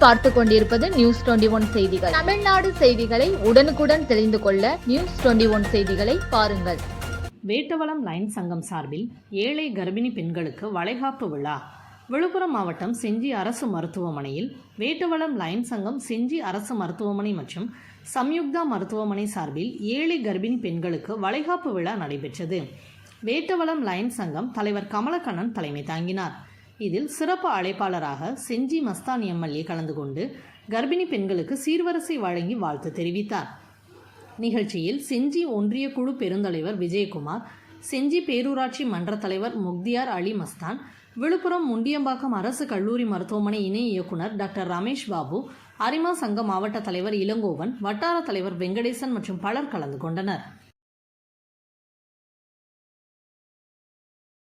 நீங்கள் பார்த்து கொண்டிருப்பது நியூஸ் 21 செய்திகள். தமிழ்நாடு செய்திகளை உடனுக்குடன் தெரிந்து கொள்ள நியூஸ் 21 செய்திகளை பாருங்கள். வேட்டவலம் லைன் சங்கம் சார்பில் ஏழை கர்ப்பிணி பெண்களுக்கு வளைகாப்பு விழா. விழுப்புரம் மாவட்டம் செஞ்சி அரசு மருத்துவமனையில் வேட்டவலம் லைன் சங்கம் செஞ்சி அரசு மருத்துவமனை மற்றும் சம்யுக்தா மருத்துவமனை சார்பில் ஏழை கர்ப்பிணி பெண்களுக்கு வளைகாப்பு விழா நடைபெற்றது. வேட்டவலம் லைன் சங்கம் தலைவர் கமலக்கண்ணன் தலைமை தாங்கினார். இதில் சிறப்பு அழைப்பாளராக செஞ்சி மஸ்தான் எம்எல்ஏ கலந்து கொண்டு கர்ப்பிணி பெண்களுக்கு சீர்வரிசை வழங்கி வாழ்த்து தெரிவித்தார். நிகழ்ச்சியில் செஞ்சி ஒன்றிய குழு பெருந்தலைவர் விஜயகுமார், செஞ்சி பேரூராட்சி மன்ற தலைவர் முக்தியார் அலி மஸ்தான், விழுப்புரம் முண்டியம்பாக்கம் அரசு கல்லூரி மருத்துவமனை இணை இயக்குனர் டாக்டர் ரமேஷ் பாபு, அரிமா சங்க மாவட்ட தலைவர் இளங்கோவன், வட்டார தலைவர் வெங்கடேசன் மற்றும் பலர் கலந்து கொண்டனர்.